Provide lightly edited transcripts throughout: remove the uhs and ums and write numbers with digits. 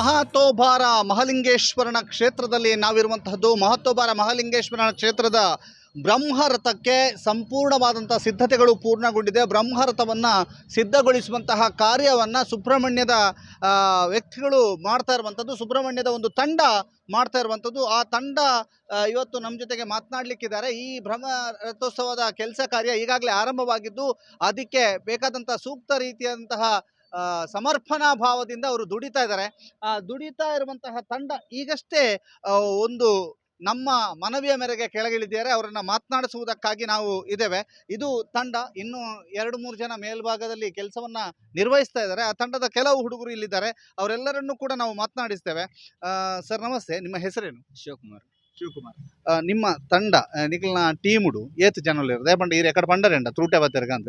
ಮಹಾತೋಬಾರ ಮಹಾಲಿಂಗೇಶ್ವರನ ಕ್ಷೇತ್ರದಲ್ಲಿ ನಾವಿರುವಂತಹದ್ದು. ಮಹಾತೋಬಾರ ಮಹಾಲಿಂಗೇಶ್ವರನ ಕ್ಷೇತ್ರದ ಬ್ರಹ್ಮರಥಕ್ಕೆ ಸಂಪೂರ್ಣವಾದಂಥ ಸಿದ್ಧತೆಗಳು ಪೂರ್ಣಗೊಂಡಿದೆ. ಬ್ರಹ್ಮರಥವನ್ನು ಸಿದ್ಧಗೊಳಿಸುವಂತಹ ಕಾರ್ಯವನ್ನು ಸುಬ್ರಹ್ಮಣ್ಯದ ವ್ಯಕ್ತಿಗಳು ಮಾಡ್ತಾ ಇರುವಂಥದ್ದು, ಸುಬ್ರಹ್ಮಣ್ಯದ ಒಂದು ತಂಡ ಮಾಡ್ತಾ ಇರುವಂಥದ್ದು. ಆ ತಂಡ ಇವತ್ತು ನಮ್ಮ ಜೊತೆಗೆ ಮಾತನಾಡಲಿಕ್ಕಿದ್ದಾರೆ. ಈ ಬ್ರಹ್ಮ ರಥೋತ್ಸವದ ಕೆಲಸ ಕಾರ್ಯ ಈಗಾಗಲೇ ಆರಂಭವಾಗಿದ್ದು, ಅದಕ್ಕೆ ಬೇಕಾದಂಥ ಸೂಕ್ತ ರೀತಿಯಾದಂತಹ ಸಮರ್ಪಣಾ ಭಾವದಿಂದ ಅವರು ದುಡಿತಾ ಇದ್ದಾರೆ. ದುಡಿತಾ ಇರುವಂತಹ ತಂಡ ಈಗಷ್ಟೇ ಒಂದು ನಮ್ಮ ಮನವಿಯ ಮೇರೆಗೆ ಕೆಳಗಿಳಿದಿದ್ದಾರೆ. ಅವರನ್ನು ಮಾತನಾಡಿಸುವುದಕ್ಕಾಗಿ ನಾವು ಇದ್ದೇವೆ. ಇದು ತಂಡ. ಇನ್ನು 2-3 ಜನ ಮೇಲ್ಭಾಗದಲ್ಲಿ ಕೆಲಸವನ್ನ ನಿರ್ವಹಿಸ್ತಾ ಇದ್ದಾರೆ. ಆ ತಂಡದ ಕೆಲವು ಹುಡುಗರು ಇಲ್ಲಿದ್ದಾರೆ. ಅವರೆಲ್ಲರನ್ನೂ ಕೂಡ ನಾವು ಮಾತನಾಡಿಸ್ತೇವೆ. ಸರ್ ನಮಸ್ತೆ, ನಿಮ್ಮ ಹೆಸರೇನು? ಶಿವಕುಮಾರ್. ನಿಮ್ಮ ತಂಡ ನಿಖಲ್ನ ಟೀಮುಡು ಏತ್ ಜನರು ದಯಪಂಡ ಈ ಎಕಡೆ ಪಂಡರೆಂಡ ತೂಟೆ ಬತ್ತರ್ಗಂತ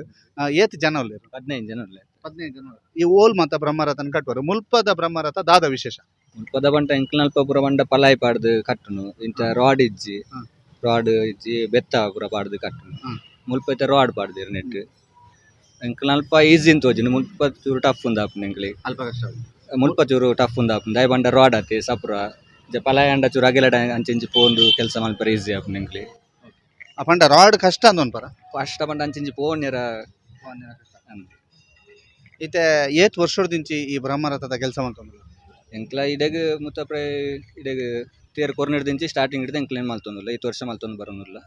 ಏತ್ ಜನರು 15 ಜನ 15 ಜನ ಈ ಓಲ್ ಮಾತ ಬ್ರಹ್ಮರಥನ ಕಟ್ಟುವರು. ಮುಲ್ಪದ ಬ್ರಹ್ಮರಥ ದಾದ ವಿಶೇಷ ಮುಲ್ಪದ ಬಂಟ ಇಂಕ್ಲಲ್ಪ ಬಂಡ ಪಲಾಯಿ ಪಾಡ್ದು ಕಟ್ಟುನು ಇಂತ ರಾಡ್ ಇಜ್ಜಿ ಬೆತ್ತ ಪೂರ ಪಾಡ್ದು ಕಟ್ಟುನು ಮುಲ್ಪೈತೆ ರಾಡ್ ಪಾಡ್ದಿರು ನೆಟ್ ಇಂಕ್ಲಲ್ಪ ಈಸಿ ತೋಜಿನ ಮುಲ್ಪ ಚೂರು ಟಫ್ ಉಂದಾಪುನ ಇಂಕ್ಲಿ ಅಲ್ಪ ಕಷ್ಟ ಮುಲ್ಪ ಚೂರು ಟಫ್ ಉಂದಾಪುನ ದಯ ಬಂಡ ರಾಡ್ ಆತಿ ಸಪ್ರ ಪಲಾಯಿ ಅಂಡ ಚೂರು ಅಗೆಲಡ ಅಂಚೆಂಚಿ ಪೋಂದು ಕೆಲಸ ಮಲ್ಪರ ಈಸಿ ಆಪುನ ಇಂಕ್ಲಿ ಆ ಪಂಡ ರಾಡ್ ಕಷ್ಟ ಅಂದೋನ್ಪರ ಕಷ್ಟ ಬಂಡ ಅಂಚೆಂಚಿ ಪೋನ್ಯರ ಈತೆ ಏತ್ ವರ್ಷದಿಂಚಿ ಈ ಬ್ರಹ್ಮರಥದ ಕೆಲಸ ಮಾಡ್ತಂದ್ರು ಎಂಕ್ಲ ಇಡೆಗ್ ಮುತ್ತಪ್ರ ಇಡೆಗ್ ತೇರು ಕೊರ್ನಿಡ್ ದಿಂಚಿ ಸ್ಟಾರ್ಟಿಂಗ್ ಹಿಡಿದು ಎಂಕ್ಲೇನ್ ಮಲ್ತೊಂದಿಲ್ಲ 5 ವರ್ಷ ಮಲ್ತೊಂದು ಬರೋದಿಲ್ಲ.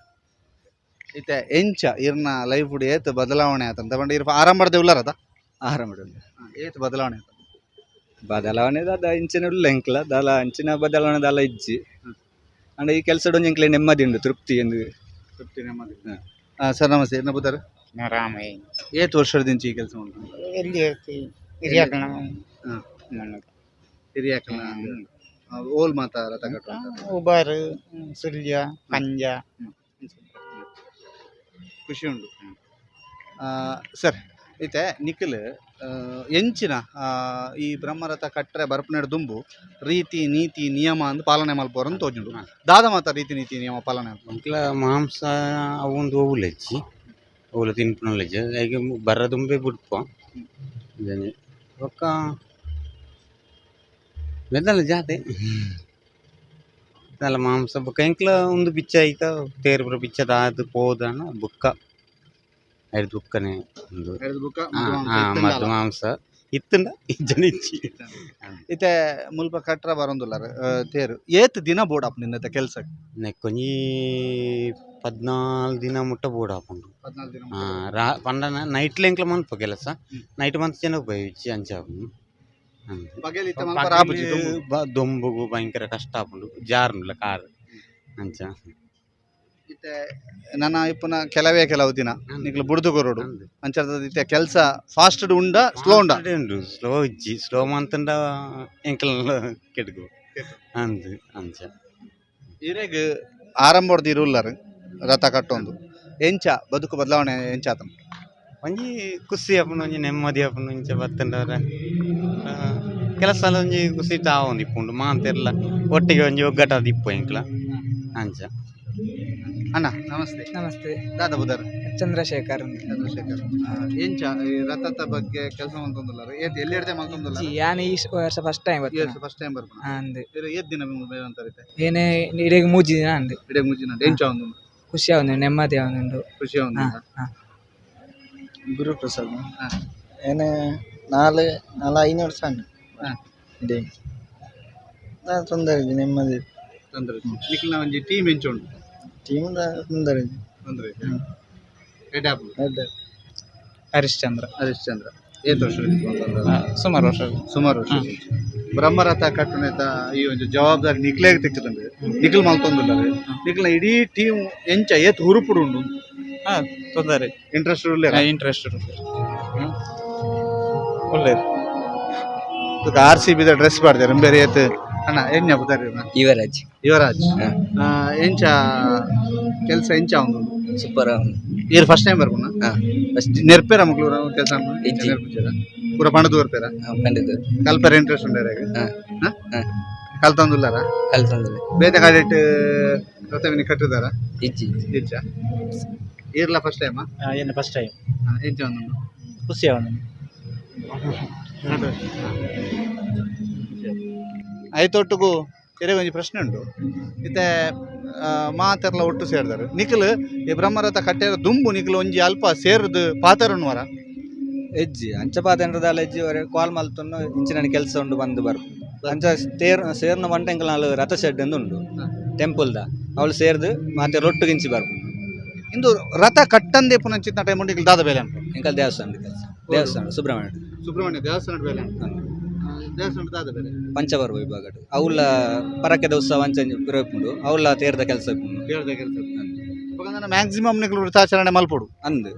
ಈತೆ ಎಂಚ ಇರ್ನ ಲೈಫ್ ಹುಡಿ ಏತ್ ಬದಲಾವಣೆ ಆತಂತ ಬಂಡ ಇರ್ ಆರಂಭದ ಉಳ್ಳಾರದ ಆರಂಭ ಏತ್ ಬದಲಾವಣೆ ಆತ ಬದಲಾವಣೆ ಅದ ಇಂಚಿನ ಉಳ್ಳ ಎಂಕ್ಲ ದಲ ಅಂಚಿನ ಬದಲಾವಣೆ ದಲ ಇಜ್ಜಿ ಅಂಡ್ ಈ ಕೆಲಸ ಎಂಕ್ಲೆ ನೆಮ್ಮದಿ ಉಂಡು ತೃಪ್ತಿ ಎಂದು ತೃಪ್ತಿ ನೆಮ್ಮದಿ. ಸರ್ ನಮಸ್ತೆ, ಏನ ಬುದ್ಧಾರ ರಾಮಯ್ಯ ಏತ್ ವರ್ಷದಿಂಚಿ ಈ ಕೆಲಸ ಮಾಡ್ತಾರೆ ಎಲ್ಲಿ ಹಿರಿಯಾಕಣ ಹಿರಿಯಾಕಲ ಓಲ್ ಮಾತ ರಥ ಕಟ್ಟು ಉಬಾರ್ ಸುಲ್ಯ ಪಂಜ ಖುಷಿ ಉಂಟು. ಸರ್ ಐತೆ ನಿಖಿಲ್ ಎಂಚಿನ ಈ ಬ್ರಹ್ಮರಥ ಕಟ್ಟರೆ ಬರ್ಪನೆಡ್ ದುಂಬು ರೀತಿ ನೀತಿ ನಿಯಮ ಅಂದ್ ಪಾಲನೆ ಮಲ್ಪೋರಂತ ತೋಜುಂಡು. ದಾದ ಮಾತ ರೀತಿ ನೀತಿ ನಿಯಮ ಪಾಲನೆ ಅಂಕ್ಲ ಮಾಂಸ ಅವೊಂದು ಓವುಲೆಜ್ಜಿ ಓವುಲ ತಿನ್ಪುನಲೆಜ್ಜಿ ಈಗ ಬರ್ರ ದುಂಬೆ ಬಿಡ್ಪ ಒಕ್ಕ ಬೆದಲ್ಲ ಜಾತೆ ಅಲ್ಲ ಮಾಂಸ ಬೊಕ್ಕ ಎಂಕ್ಲ ಒಂದು ಬಿಚ್ಚ ಐತ ತೇರು ಬರ ಬಿಚ್ಚ ದಾದ ಪೋದನ ಬುಕ್ಕ ಐದು ಬುಕ್ಕನೆ ಒಂದು ಮದ್ದು ಮಾಂಸ ಇತ್ತಂಡ ಇಜ್ಜನಿಚ್ಚಿ ಇತ್ತೆ ಮುಲ್ಪ ಕಟ್ರ ಬರೋದಿಲ್ಲ ತೇರು ಏತ್ ದಿನ ಬೋಡ್ ಆಪ್ ನಿನ್ನತ್ತೆ ಕೆಲಸ ನೆಕ್ಕೊಂಜಿ 14 ದಿನ ಮುಟ್ಟ ಬೋಡ್ ಹಾಕೊಂಡು 14 ದಿನ ಪಂಡನ ನೈಟ್ಲ ಎಂಕ್ಲ ಮನ್ಪ ಕೆಲಸ ನೈಟ್ ಮಂತ್ ಜನ ಉಪಯೋಗಿಸಿ ಅಂಚ ದೊಂಬುಗು ಭಯಂಕರ ಕಷ್ಟ ಆಪುಂಡು ಜಾರ್ನುಲ್ಲ ಕಾರ್ ಅಂಚ ಇತ್ತೆ ನನ್ನ ಇಪ್ಪನ ಕೆಲವು ದಿನ ನಿಕ್ಲು ಬುಡ್ದು ಕೊರೋಡು ಅಂಚದ ಇತ್ತೆ ಕೆಲಸ ಫಾಸ್ಟ್ ಉಂಡ ಸ್ಲೋ ಉಂಡ ಉಂಡು ಸ್ಲೋ ಇಜ್ಜಿ ಸ್ಲೋ ಮಂತಂಡ ಎಂಕ್ಲ ಕೆಡ್ಗು ಅಂದು ಅಂಚ ಇರೆಗ್ ಆರಂಭದ ಇರುಲ್ಲರು ರಥ ಕಟ್ಟೊಂದು ಎಂಚ ಬದುಕು ಬದಲಾವಣೆ ಎಂಚ ಆತನ ಒಂಜಿ ಖುಷಿ ಆಪುಂಡು ಒಂಜಿ ನೆಮ್ಮದಿ ಆಪುಂಡು ಇಂಚ ಬತ್ತಂಡವ್ರ ಕೆಲಸ ಎಲ್ಲ ಒಂಜಿ ಖುಷಿ ತಾವೊಂದು ಇಪ್ಪುಂಡು ಮಾತೆಲ್ಲ ಒಟ್ಟಿಗೆ ಒಂಜಿ ಒಗ್ಗಟ್ಟಾದ ಇಪ್ಪು ಎಂಕ್ಲ ಅಂಚ. ಅಣ್ಣ ನಮಸ್ತೆ. ನಮಸ್ತೆ. ದಾದ ಬುಧರ್ ಚಂದ್ರಶೇಖರ್ ಎಂಚ ಈ ರಥದ ಬಗ್ಗೆ ಕೆಲಸ ಮಾಡ್ತಂದಿಲ್ಲ ಏತ್ ಎಲ್ಲಿ ಹಿಡ್ದೆ ಮಾಡ್ತಂದಿಲ್ಲ ಯಾನ್ ಈ ವರ್ಷ ಫಸ್ಟ್ ಟೈಮ್ ಫಸ್ಟ್ ಟೈಮ್ ಬರ್ಬೋದು ಅಂದೆ ಏತ್ ದಿನ ಅಂತಾರೈತೆ ಏನೇ ಇಡೆಗ್ 3 ದಿನ ಅಂದೆ ಇಡೆಗ್ ಮುಜಿನ ಎಂಚ ಒಂದು ಖುಷಿ ಆവുന്നു ನೆಮ್ಮದಿ ಆവുന്നുണ്ട് ಖುಷಿ ಒಂದು ಗುರುಪ್ರಸಾದ್ ಏನೇ 4-5 ವರ್ಷ ಇದೆ ತೊಂದರೆ ಇದೆ ನೆಮ್ಮದಿ ತೊಂದರೆ ನಿಖಿಲ್ನ ಒಂಜಿ ಟೀಮ್ ಎಂಚ ಉಂಟು ಟೀಮ್ ತೊಂದರೆ ತೊಂದರೆ ಹರಿಶ್ಚಂದ್ರ ಏತ್ ವರ್ಷ ಸುಮಾರು ವರ್ಷ ಬ್ರಹ್ಮರಥ ಕಟ್ಟುನೇತ ಈ ಒಂದು ಜವಾಬ್ದಾರಿ ನಿಖಿಲೇಗೆ ತೆಕ್ಕದಂದ್ರೆ ನಿಖಿಲ್ ಮಲ್ತೊಂದಿಲ್ಲ ನಿಖಿಲ್ನ ಇಡೀ ಟೀಮ್ ಎಂಚ ಏತ್ ಹುರುಪುಡು ಉಂಡು ತೊಂದರೆ ಇಂಟ್ರೆಸ್ಟ್ ಒಳ್ಳೆಯದು RCB ಡ್ರೆಸ್ ಪಾಡ್ತಾರೆ ಬೇರೆ ಏತ್ ಅಣ್ಣ ಏನ್ ಬುದಾರಿ ಯುವರಾಜ್ ಎಂಚ ಕೆಲಸ ಎಂಚ ಒಂದು ಸೂಪರ್ ಇಯರ್ ಫಸ್ಟ್ ಟೈಮ್ ಬರ್ಬೋಣ ನೆರ್ಪೇರ ಮಕ್ಳು ಕೆಲಸ ಪೂರ ಪಣದು ಬರ್ಪೇರ ಕಲ್ಪರ ಇಂಟ್ರೆಸ್ಟ್ ಉಂಟಾರ ಕಲ್ತಂದುಲ್ಲಾರ ಬೇತೆ ಕಾಡಿಟ್ಟು ರಥವಿನಿ ಕಟ್ಟಿದಾರ ಇಜ್ಜ ಇರ್ಲ ಫಸ್ಟ್ ಟೈಮ್ ಫಸ್ಟ್ ಟೈಮ್ ಎಂಚ ಒಂದು ಖುಷಿ ಆവുന്നു ಐತೊಟ್ಟಿಗೂ ಕೆರೆಗೆ ಒಂಜಿ ಪ್ರಶ್ನೆ ಉಂಟು ಇತ್ತೆ ಮಾತೆರ್ಲ ಒಟ್ಟು ಸೇರ್ದಾರು ನಿಖಿಲ್ ಈ ಬ್ರಹ್ಮರಥ ಕಟ್ಟೆರ ದುಂಬು ನಿಖಿಲ್ ಒಂಜಿ ಅಲ್ಪ ಸೇರ್ದು ಪಾತೆರನ್ನು ವರ ಹೆಜ್ಜಿ ಅಂಚ ಪಾತೆಂಡ್ರದಾಲ ಹೆಜ್ಜಿ ಅವರೇ ಕಾಲ್ ಮಲ್ತೊಂಡು ಇಂಚಿನ ಕೆಲಸ ಉಂಡು ಬಂದು ಬರ್ಪು ಅಂಚ ಸೇರ್ನ ಬಂಟ ಎಂಕಲ್ ನಾಲ್ ರಥ ಶೆಡ್ ಎಂದು ಉಂಡು ಟೆಂಪಲ್ದ ಅವಳು ಸೇರ್ದು ಮಾತೆ ರೊಟ್ಟುಗಿಂಚಿ ಬರ್ಪು ಇಂದು ರಥ ಕಟ್ಟಂದೆ ಪುನಂಚಿನ ಟೈಮ್ ಉಂಟು ನಿಖಿಲ್ ದಾದ ಬೇಲೆ ಅಂತ ಎಂಕಲ್ ದೇವಸ್ಥಾನದ ಕೆಲಸ ದೇವಸ್ಥಾನ ಸುಬ್ರಹ್ಮಣ್ಯ ದೇವಸ್ಥಾನದ ಬೇಲೆ ದೇವಸ್ಥಾನದ ದಾದ ಬೇಲೆ ಪಂಚಪರ್ವ ವಿಭಾಗ ಅವಳ ಪರಕೆದ ಉತ್ಸವ ಅಂಚ ಇರಪುಂಡು ಅವಳ ತೇರ್ದ ಕೆಲಸ ಹೇಳ್ದ ಕೆಲಸ ಮ್ಯಾಕ್ಸಿಮಮ್ ನಿಖಿಲ್ ವೃತ್ತಾಚರಣೆ ಮಲ್ಪೊಡು ಅಂದು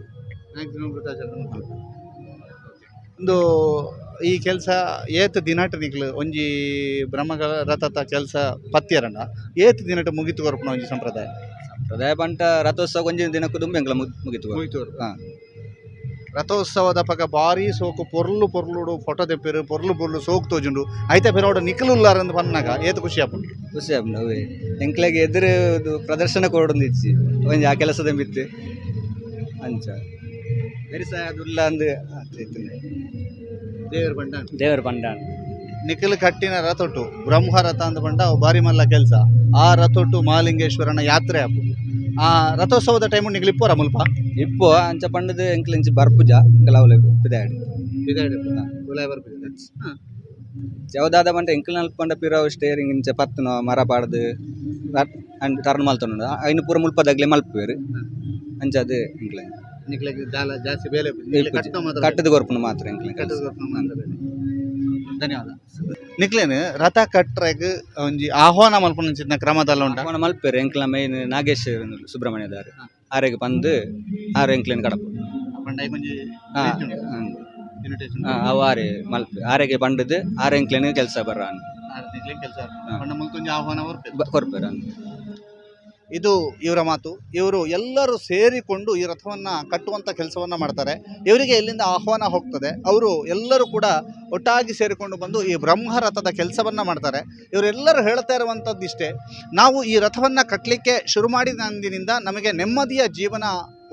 ಮ್ಯಾಕ್ಸಿಮಮ್ ವೃತ್ತಾಚರಣೆ ಮಲ್ಪೊಡು ಒಂದು ಈ ಕೆಲಸ ಏತ್ ದಿನಟ ನಿಕ್ಲು ಒಂಜಿ ಬ್ರಹ್ಮ ರಥದ ಕೆಲಸ ಪತ್ಯರಂಡ ಏತ್ ದಿನಟ ಮುಗಿತು ಕೊರ್ಪುನ ಒಂಜಿ ಸಂಪ್ರದಾಯ ಪಂಟ ರಥೋತ್ಸವ ಒಂಜಿನ ದಿನಕ್ಕೂ ದುಂಬು ಎಂಕಲ ಮುಗಿತು ಹಾಂ ರಥೋತ್ಸವದ ಪಕ್ಕ ಭಾರಿ ಸೋಕು ಪೊರ್ಲು ಫೋಟೋ ತೆಪ್ಪಿರು ಪೊರ್ಲು ಸೋಕು ತೋಜುಂಡು ಐತೆ ಪೆರೋಡ ನಿಖಲುಲ್ಲಾರಂದು ಬಂದಾಗ ಏತ್ ಖುಷಿ ಆಪುಂಡು ಖುಷಿ ಆಪುಂಡು ಅವೇ ಎಂಕ್ಲೆಗೆ ಎದುರು ಪ್ರದರ್ಶನ ಕೊಡೊಂದಿಚ್ಚಿ ಒಂಜಿ ಆ ಕೆಲಸದ ಮಿತ್ತು ಅಂಚ ವೆರಿ ಸಾದುಲ್ಲ ಅಂದು ದೇವರ ಪಂಡಾಣ ನಿಖಿಲ್ ಕಟ್ಟಿನ ರಥೊಟ್ಟು ಬ್ರಹ್ಮ ರಥ ಅಂತ ಬಂಡ ಬಾರಿ ಮಲ್ಲ ಕೆಲಸ ಆ ರಥೊಟ್ಟು ಮಹಾಲಿಂಗೇಶ್ವರನ ಯಾತ್ರೆ ಆಪು ಆ ರಥೋತ್ಸವದ ಟೈಮು ನಿಖಿಲ್ ಇಪ್ಪೋರ ಮುಲ್ಪ ಇಪ್ಪು ಅಂಚ ಪಂಡದು ಎಂಕ್ಲೆಂಚಿ ಬರ್ಪುಜ ಎಂಕಲವಲೆ ಪಿದಾಡಿ ಯಾವ್ದಾದ ಪಂಡ ಎಂಕಲ್ ನಲ್ಪಂಡ ಪಿರಾವ್ ಸ್ಟೇರಿಂಗ್ ಇಂಚ ಪತ್ತನ ಮರ ಪಾಡ್ದು ಅಂಡ್ ಟರ್ನ್ ಮಲ್ತೊಂಡು ಐನು ಪೂರ ಮುಲ್ಪದಾಗ್ಲೇ ಮಲ್ಪುವೆರು ಅಂಚ ಅದು ಎಂಕ್ಲೆ ನಿಖಿಲಿಗೆ ಜಾಸ್ತಿ ಬೇಲೆ ಕಟ್ಟದ ಕೊರ್ಪುನು ಮಾತ್ರ ಎಂಕ್ಲೆ ಧನ್ಯವಾದ ನಿಕ್ಲೇನು ರಥ ಕಟ್ಟ್ರೆಗ್ ಒಂಜಿ ಆಹ್ವಾನ ಮಲ್ಪುನ ಕ್ರಮದಲ್ಲ ಉಂಟ ಅವನ ಮಲ್ಪೇರು ಎಂಕ್ಲ ಮೈನ್ ನಾಗೇಶ್ ಸುಬ್ರಹ್ಮಣ್ಯದಾರು ಆರೆಗೆ ಬಂದು ಆರು ಎಂಕ್ಲೇನು ಕಡಪು ಅವು ಆರೆ ಮಲ್ಪೆ ಆರೆಗೆ ಬಂಡದು ಆರು ಎಂಕ್ಲೇನು ಕೆಲಸ ಬರ್ರ ಕೊರ್ಪೇರು ಇದು ಇವರ ಮಾತು. ಇವರು ಎಲ್ಲರೂ ಸೇರಿಕೊಂಡು ಈ ರಥವನ್ನು ಕಟ್ಟುವಂಥ ಕೆಲಸವನ್ನು ಮಾಡ್ತಾರೆ. ಇವರಿಗೆ ಎಲ್ಲಿಂದ ಆಹ್ವಾನ ಹೋಗ್ತದೆ, ಅವರು ಎಲ್ಲರೂ ಕೂಡ ಒಟ್ಟಾಗಿ ಸೇರಿಕೊಂಡು ಬಂದು ಈ ಬ್ರಹ್ಮ ರಥದ ಕೆಲಸವನ್ನು ಮಾಡ್ತಾರೆ. ಇವರೆಲ್ಲರೂ ಹೇಳ್ತಾ ಇರುವಂಥದ್ದು ಇಷ್ಟೇ, ನಾವು ಈ ರಥವನ್ನು ಕಟ್ಟಲಿಕ್ಕೆ ಶುರು ಮಾಡಿದಂದಿನಿಂದ ನಮಗೆ ನೆಮ್ಮದಿಯ ಜೀವನ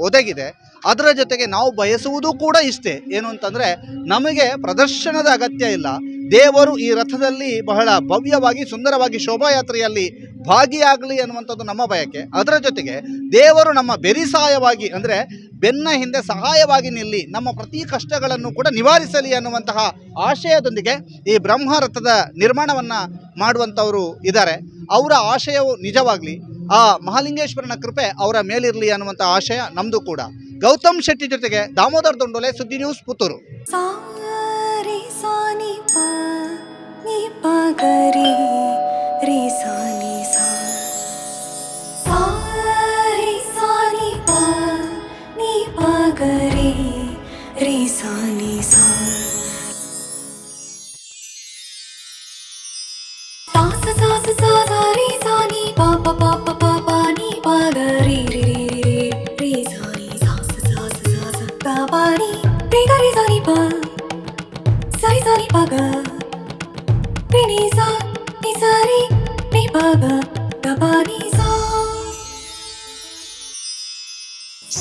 ಒದಗಿದೆ. ಅದರ ಜೊತೆಗೆ ನಾವು ಬಯಸುವುದು ಕೂಡ ಇಷ್ಟೇ, ಏನು ಅಂತಂದರೆ ನಮಗೆ ಪ್ರದರ್ಶನದ ಅಗತ್ಯ ಇಲ್ಲ. ದೇವರು ಈ ರಥದಲ್ಲಿ ಬಹಳ ಭವ್ಯವಾಗಿ ಸುಂದರವಾಗಿ ಶೋಭಾಯಾತ್ರೆಯಲ್ಲಿ ಭಾಗಿಯಾಗಲಿ ಅನ್ನುವಂಥದ್ದು ನಮ್ಮ ಬಯಕೆ. ಅದರ ಜೊತೆಗೆ ದೇವರು ನಮ್ಮ ಬೆರಿಸಾಯವಾಗಿ ಅಂದರೆ ಬೆನ್ನ ಹಿಂದೆ ಸಹಾಯವಾಗಿ ನಿಲ್ಲಿ, ನಮ್ಮ ಪ್ರತಿ ಕಷ್ಟಗಳನ್ನು ಕೂಡ ನಿವಾರಿಸಲಿ ಅನ್ನುವಂತಹ ಆಶಯದೊಂದಿಗೆ ಈ ಬ್ರಹ್ಮ ರಥದ ನಿರ್ಮಾಣವನ್ನು ಮಾಡುವಂಥವರು ಇದ್ದಾರೆ. ಅವರ ಆಶಯವು ನಿಜವಾಗಲಿ, ಆ ಮಹಾಲಿಂಗೇಶ್ವರನ ಕೃಪೆ ಅವರ ಮೇಲಿರಲಿ ಅನ್ನುವಂಥ ಆಶಯ ನಮ್ಮದು ಕೂಡ. ಗೌತಮ್ ಶೆಟ್ಟಿ ಜೊತೆಗೆ ದಾಮೋದರ್ ದೊಂಡೋಲೆ, ಸುದ್ದಿ ನ್ಯೂಸ್, ಪುತ್ತೂರು.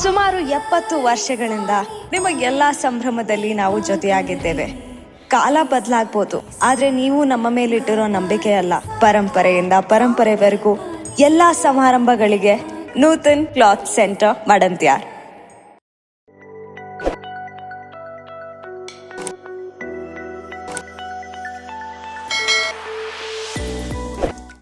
ಸುಮಾರು 70 ವರ್ಷಗಳಿಂದ ನಿಮಗೆಲ್ಲ ಸಂಭ್ರಮದಲ್ಲಿ ನಾವು ಜೊತೆಯಾಗಿದ್ದೇವೆ. ಕಾಲ ಬದಲಾಗ್ಬೋದು, ಆದ್ರೆ ನೀವು ನಮ್ಮ ಮೇಲಿಟ್ಟಿರೋ ನಂಬಿಕೆ ಅಲ್ಲ. ಪರಂಪರೆಯಿಂದ ಪರಂಪರೆವರೆಗೂ ಎಲ್ಲಾ ಸಮಾರಂಭಗಳಿಗೆ ನೂತನ್ ಕ್ಲಾತ್ ಸೆಂಟರ್ ಮಡಂತ್ಯಾರ್.